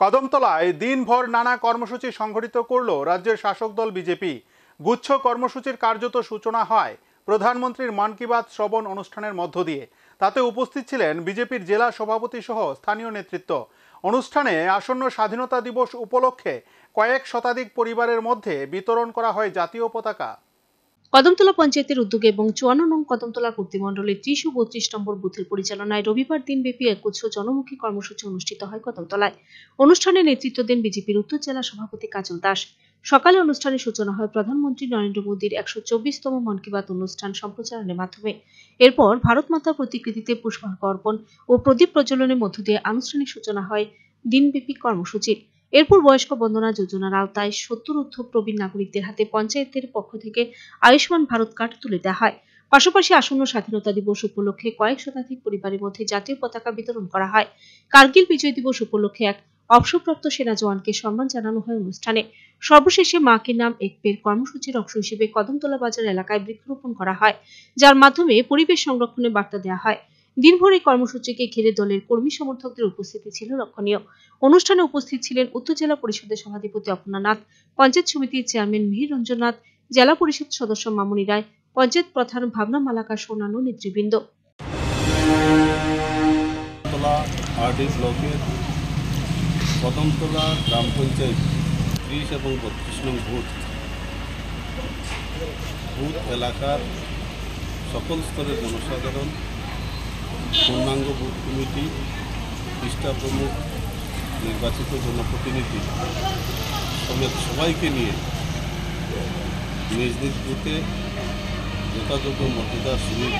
কদমতলায় দিনভর নানা কর্মসূচি সংঘটিত করল রাজ্যের শাসক দল বিজেপি। গুচ্ছ কর্মসূচির কার্যত সূচনা হয় প্রধানমন্ত্রীর মন কি বাত শ্রবণ অনুষ্ঠানের মধ্য দিয়ে। তাতে উপস্থিত ছিলেন বিজেপির জেলা সভাপতি সহ স্থানীয় নেতৃত্ব। অনুষ্ঠানে আসন্ন স্বাধীনতা দিবস উপলক্ষে কয়েক শতাধিক পরিবারের মধ্যে বিতরণ করা হয় জাতীয় পতাকা। কদমতলা পঞ্চায়েতের উদ্যোগে এবং ৫৪ নং কদমতলা কর্তৃমণ্ডলের ৩০ ও ৩২ নম্বর বুথের পরিচালনায় রবিবার দিনব্যাপী একগুচ্ছ জনমুখী কর্মসূচি অনুষ্ঠিত হয় কদমতলায়। অনুষ্ঠানে নেতৃত্ব দেন বিজেপির উত্তর জেলা সভাপতি কাজল দাস। সকালে অনুষ্ঠানের সূচনা হয় প্রধানমন্ত্রী নরেন্দ্র মোদীর ১২৪তম মন কি বাত অনুষ্ঠান সম্প্রচারণের মাধ্যমে। এরপর ভারত মাতার প্রতিকৃতিতে পুষ্পার্ঘ্য অর্পণ ও প্রদীপ প্রজ্বলনের মধ্য দিয়ে আনুষ্ঠানিক সূচনা হয় দিনব্যাপী কর্মসূচির। এরপর বয়স্ক বন্দনা যোজনার আওতায় ৭০ ঊর্ধ্ব প্রবীণ নাগরিকদের হাতে পঞ্চায়েতের পক্ষ থেকে আয়ুষ্মান ভারত কার্ড তুলে দেওয়া হয়। পাশাপাশি আসন্ন স্বাধীনতা দিবস উপলক্ষে কয়েক শতাধিক পরিবারের মধ্যে জাতীয় পতাকা বিতরণ করা হয়। কার্গিল বিজয় দিবস উপলক্ষে এক অবসরপ্রাপ্ত সেনা জওয়ানকে সম্মান জানানো হয় অনুষ্ঠানে। সর্বশেষে মা কে নাম এক পেড় কর্মসূচির অংশ হিসেবে কদমতলা বাজার এলাকায় বৃক্ষরোপণ করা হয়, যার মাধ্যমে পরিবেশ সংরক্ষণের বার্তা দেওয়া হয়। দিনভর এই কর্মসূচিকে ঘিরে দলের কর্মী সমর্থকদের উপস্থিতি ছিল লক্ষণীয়। অনুষ্ঠানে উপস্থিত ছিলেন উত্তর জেলা পরিষদের সভাধিপতি অপর্ণা নাথ, পঞ্চায়েত সমিতির চেয়ারম্যান মিহির রঞ্জন নাথ, জেলা পরিষদ সদস্য মামুনি রায়, পঞ্চায়েত প্রধান ভাবনা মালাকার সহ অন্যান্য নেতৃবৃন্দ। কদমতলা গ্রাম পঞ্চায়েত ৩০ এবং ৩২ নং বুথ এলাকার সকল স্তরের জনসাধারণ, পূর্ণাঙ্গ বুথ কমিটি, পৃষ্ঠা প্রমুখ, নির্বাচিত জনপ্রতিনিধি সমেত সবাইকে নিয়ে নিজ নিজ বুথে যথাযোগ্য মর্যাদার সহিত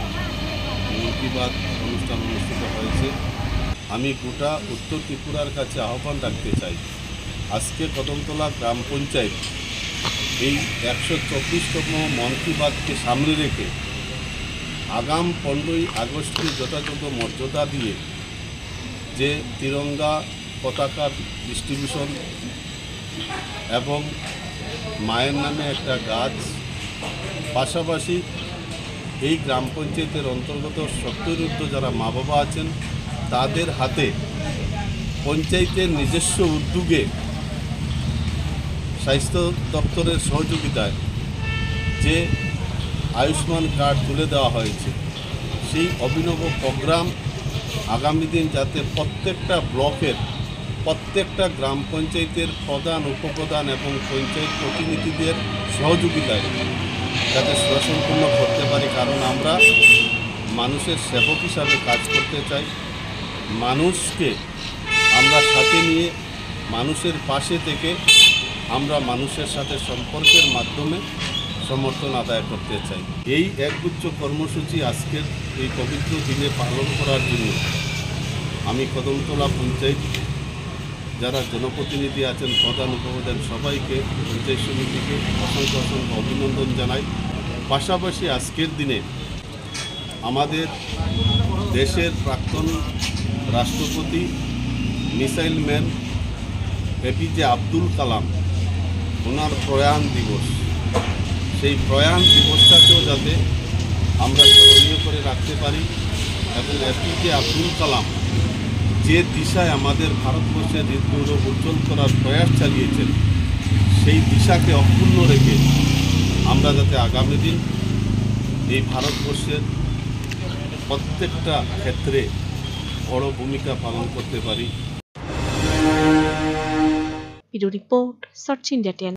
মন কি বাত অনুষ্ঠান অনুষ্ঠিত হয়েছে। আমি গোটা উত্তর ত্রিপুরার কাছে আহ্বান রাখতে চাই, আজকে কদমতলা গ্রাম পঞ্চায়েত এই ১২৪তম মন কি বাতকে সামনে রেখে আগাম ১৫ই আগস্টকে যথাযথ মর্যাদা দিয়ে যে তিরঙ্গা পতাকার ডিস্ট্রিবিউশন এবং মায়ের নামে একটা গাছ, পাশাপাশি এই গ্রাম পঞ্চায়েতের অন্তর্গত ৭০ যারা মা বাবা আছেন তাদের হাতে পঞ্চায়েতের নিজস্ব উদ্যোগে স্বাস্থ্য দপ্তরের সহযোগিতায় যে আয়ুষ্মান কার্ড তুলে দেওয়া হয়েছে, সেই অভিনব প্রোগ্রাম আগামী দিন যাতে প্রত্যেকটা ব্লকের প্রত্যেকটা গ্রাম পঞ্চায়েতের প্রধান, উপপ্রধান এবং পঞ্চায়েত প্রতিনিধিদের সহযোগিতায় যাতে সুসম্পন্ন করতে পারি। কারণ আমরা মানুষের সেবক হিসাবে কাজ করতে চাই। মানুষকে আমরা সাথে নিয়ে মানুষের পাশে থেকে আমরা মানুষের সাথে সম্পর্কের মাধ্যমে সমর্থন আদায় করতে চাই। এই একগুচ্ছ কর্মসূচি আজকের এই পবিত্র দিনে পালন করার জন্য আমি কদমতলা পঞ্চায়েত যারা জনপ্রতিনিধি আছেন, প্রধান, উপপ্রধান সবাইকে, পঞ্চায়েত সমিতিকে অসংখ্য অভিনন্দন জানাই। পাশাপাশি আজকের দিনে আমাদের দেশের প্রাক্তন রাষ্ট্রপতি missile man APJ Abdul Kalam, ওনার প্রয়াণ দিবস, সেই প্রয়াণ দিবসটাকেও যাতে আমরা স্মরণীয় করে রাখতে পারি এবং এপিজে আব্দুল কালাম যে দিশায় আমাদের ভারতবর্ষের হৃদগৌরব উজ্জ্বল করার প্রয়াস চালিয়েছেন, সেই দিশাকে অক্ষুণ্ণ রেখে আমরা যাতে আগামী দিন এই ভারতবর্ষের প্রত্যেকটা ক্ষেত্রে বড় ভূমিকা পালন করতে পারি। Report search India 10।